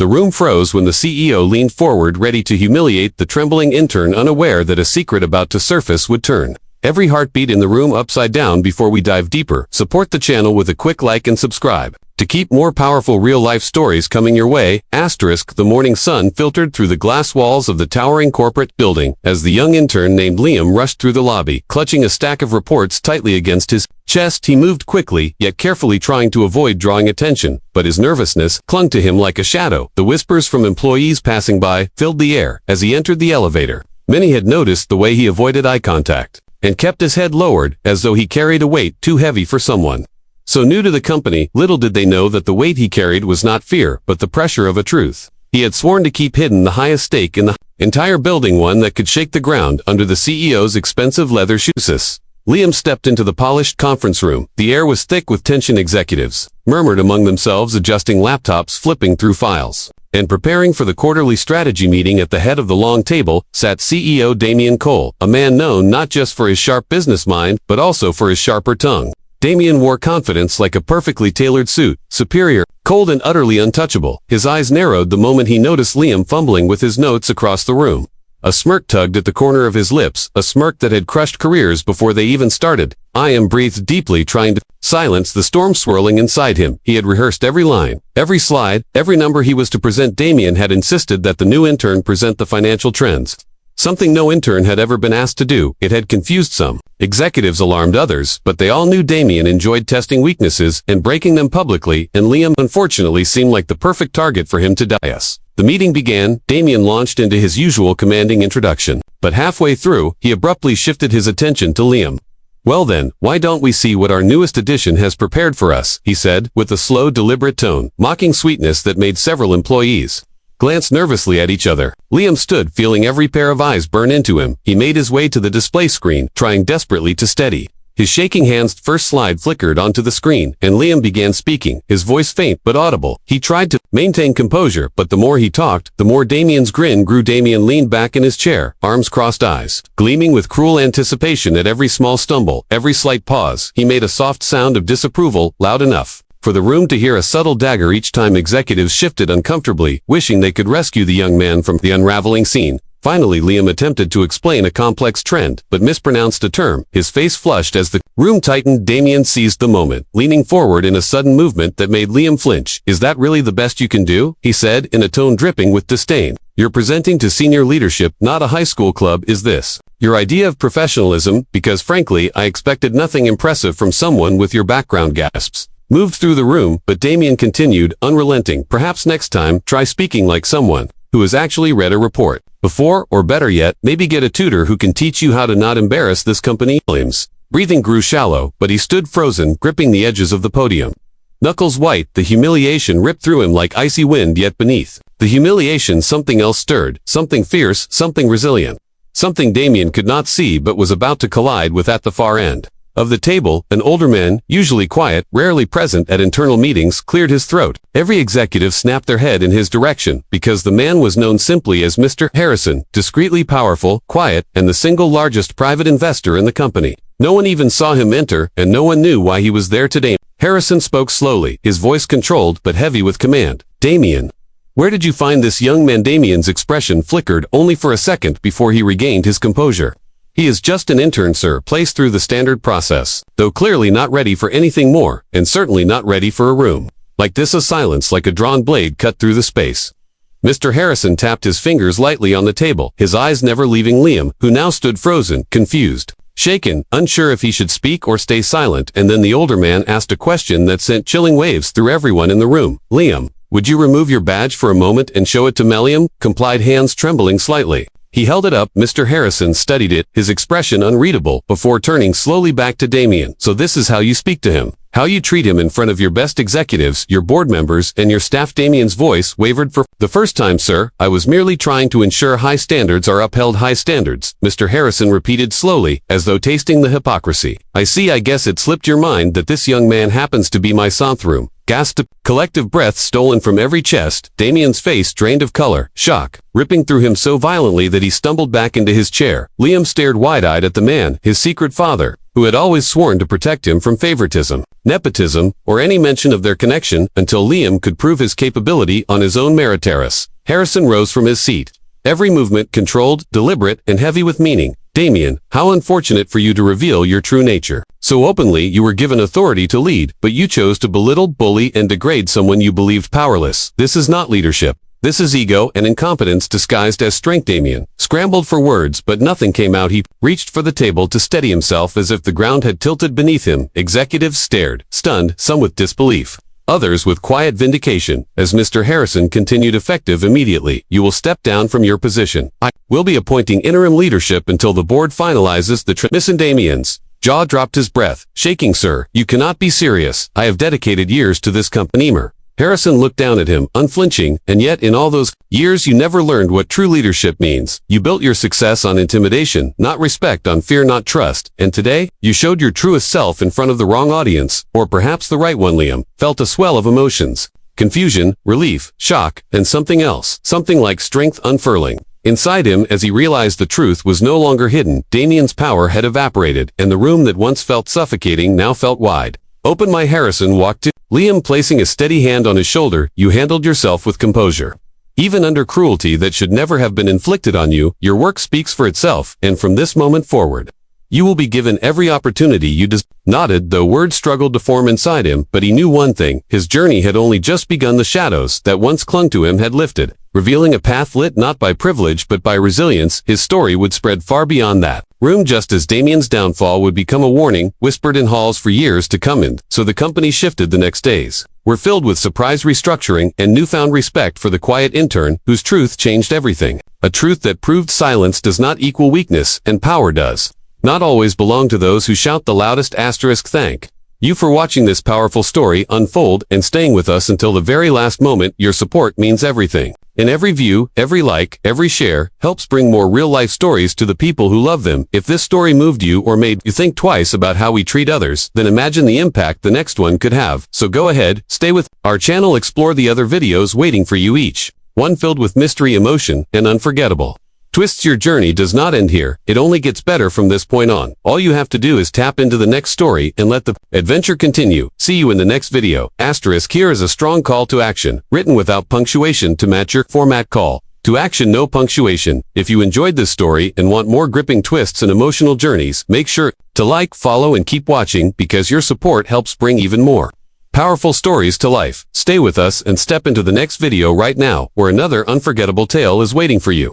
The room froze when the CEO leaned forward, ready to humiliate the trembling intern, unaware that a secret about to surface would turn every heartbeat in the room upside down. Before we dive deeper, support the channel with a quick like and subscribe. To keep more powerful real-life stories coming your way, the morning sun filtered through the glass walls of the towering corporate building as the young intern named Liam rushed through the lobby, clutching a stack of reports tightly against his chest. He moved quickly, yet carefully, trying to avoid drawing attention, but his nervousness clung to him like a shadow. The whispers from employees passing by filled the air as he entered the elevator. Many had noticed the way he avoided eye contact and kept his head lowered, as though he carried a weight too heavy for someone so new to the company. Little did they know that the weight he carried was not fear, but the pressure of a truth he had sworn to keep hidden, the highest stake in the entire building, one that could shake the ground under the CEO's expensive leather shoes. Liam stepped into the polished conference room. The air was thick with tension. Executives murmured among themselves, adjusting laptops, flipping through files, and preparing for the quarterly strategy meeting. At the head of the long table sat CEO Damien Cole, a man known not just for his sharp business mind, but also for his sharper tongue. Damien wore confidence like a perfectly tailored suit, superior, cold and utterly untouchable. His eyes narrowed the moment he noticed Liam fumbling with his notes across the room. A smirk tugged at the corner of his lips, a smirk that had crushed careers before they even started. Liam breathed deeply, trying to silence the storm swirling inside him. He had rehearsed every line, every slide, every number he was to present. Damien had insisted that the new intern present the financial trends, something no intern had ever been asked to do. It had confused some executives, alarmed others, but they all knew Damien enjoyed testing weaknesses and breaking them publicly, and Liam unfortunately seemed like the perfect target for him to dice. The meeting began. Damien launched into his usual commanding introduction, but halfway through, he abruptly shifted his attention to Liam. "Well then, why don't we see what our newest addition has prepared for us?" he said, with a slow, deliberate tone, mocking sweetness that made several employees glance nervously at each other. Liam stood, feeling every pair of eyes burn into him. He made his way to the display screen, trying desperately to steady his shaking hands. First slide flickered onto the screen, and Liam began speaking, his voice faint but audible. He tried to maintain composure, but the more he talked, the more Damien's grin grew. Damien leaned back in his chair, arms crossed, eyes gleaming with cruel anticipation. At every small stumble, every slight pause, he made a soft sound of disapproval, loud enough for the room to hear, a subtle dagger each time executives shifted uncomfortably, wishing they could rescue the young man from the unraveling scene. Finally, Liam attempted to explain a complex trend, but mispronounced a term. His face flushed as the room tightened. Damien seized the moment, leaning forward in a sudden movement that made Liam flinch. "Is that really the best you can do?" he said, in a tone dripping with disdain. "You're presenting to senior leadership, not a high school club. Is this your idea of professionalism? Because frankly, I expected nothing impressive from someone with your background." Gasps moved through the room, but Damien continued, unrelenting. "Perhaps next time, try speaking like someone who has actually read a report before, or better yet, maybe get a tutor who can teach you how to not embarrass this company." Liam's breathing grew shallow, but he stood frozen, gripping the edges of the podium, knuckles white. The humiliation ripped through him like icy wind, yet beneath the humiliation something else stirred, something fierce, something resilient, something Damien could not see but was about to collide with. At the far end of the table, an older man, usually quiet, rarely present at internal meetings, cleared his throat. Every executive snapped their head in his direction, because the man was known simply as Mr. Harrison, discreetly powerful, quiet, and the single largest private investor in the company. No one even saw him enter, and no one knew why he was there today. Harrison spoke slowly, his voice controlled but heavy with command. "Damien, where did you find this young man?" Damien's expression flickered only for a second before he regained his composure. "He is just an intern, sir, placed through the standard process, though clearly not ready for anything more, and certainly not ready for a room like this." A silence like a drawn blade cut through the space. Mr. Harrison tapped his fingers lightly on the table, his eyes never leaving Liam, who now stood frozen, confused, shaken, unsure if he should speak or stay silent. And then the older man asked a question that sent chilling waves through everyone in the room. "Liam, would you remove your badge for a moment and show it to Liam?" Complied, hands trembling slightly. He held it up. Mr. Harrison studied it, his expression unreadable, before turning slowly back to Damien. "So this is how you speak to him? How you treat him in front of your best executives, your board members, and your staff?" Damien's voice wavered. "For the first time, sir, I was merely trying to ensure high standards are upheld." "High standards," Mr. Harrison repeated slowly, as though tasting the hypocrisy. "I see. I guess it slipped your mind that this young man happens to be my Santhroom." Gasped. Collective breath stolen from every chest. Damien's face drained of color, shock ripping through him so violently that he stumbled back into his chair. Liam stared wide-eyed at the man, his secret father, who had always sworn to protect him from favoritism. nepotism, or any mention of their connection until Liam could prove his capability on his own merit. Harrison rose from his seat. Every movement controlled, deliberate, and heavy with meaning. Damien, how unfortunate for you to reveal your true nature. So openly you were given authority to lead, but you chose to belittle, bully, and degrade someone you believed powerless. This is not leadership. This is ego and incompetence disguised as strength. Damien scrambled for words, but nothing came out. He reached for the table to steady himself as if the ground had tilted beneath him. Executives stared, stunned, some with disbelief, others with quiet vindication, as Mr. Harrison continued. Effective immediately. You will step down from your position. I will be appointing interim leadership until the board finalizes the Mr. Damien's jaw dropped, his breath shaking. Sir, you cannot be serious. I have dedicated years to this company. Harrison looked down at him, unflinching, and yet in all those years you never learned what true leadership means. You built your success on intimidation, not respect, on fear, not trust, and today, you showed your truest self in front of the wrong audience, or perhaps the right one. Liam felt a swell of emotions. Confusion, relief, shock, and something else, something like strength unfurling inside him as he realized the truth was no longer hidden. Damien's power had evaporated, and the room that once felt suffocating now felt wide open. Harrison walked to Liam, placing a steady hand on his shoulder. You handled yourself with composure. Even under cruelty that should never have been inflicted on you, your work speaks for itself, and from this moment forward, you will be given every opportunity you nodded, though words struggled to form inside him, but he knew one thing: his journey had only just begun. The shadows that once clung to him had lifted, revealing a path lit not by privilege but by resilience. His story would spread far beyond that room, just as Damien's downfall would become a warning, whispered in halls for years to come. And so the company shifted. The next days were filled with surprise restructuring and newfound respect for the quiet intern, whose truth changed everything. A truth that proved silence does not equal weakness, and power does not always belong to those who shout the loudest. Thank you for watching this powerful story unfold and staying with us until the very last moment. Your support means everything. And every view, every like, every share helps bring more real-life stories to the people who love them. If this story moved you or made you think twice about how we treat others, then imagine the impact the next one could have. So go ahead, stay with our channel, explore the other videos waiting for you, each one filled with mystery, emotion, and unforgettable twists. Your journey does not end here. It only gets better from this point on. All you have to do is tap into the next story and let the adventure continue. See you in the next video. Here is a strong call to action, written without punctuation to match your format. Call to action, no punctuation. If you enjoyed this story and want more gripping twists and emotional journeys, make sure to like, follow, and keep watching, because your support helps bring even more powerful stories to life. Stay with us and step into the next video right now, where another unforgettable tale is waiting for you.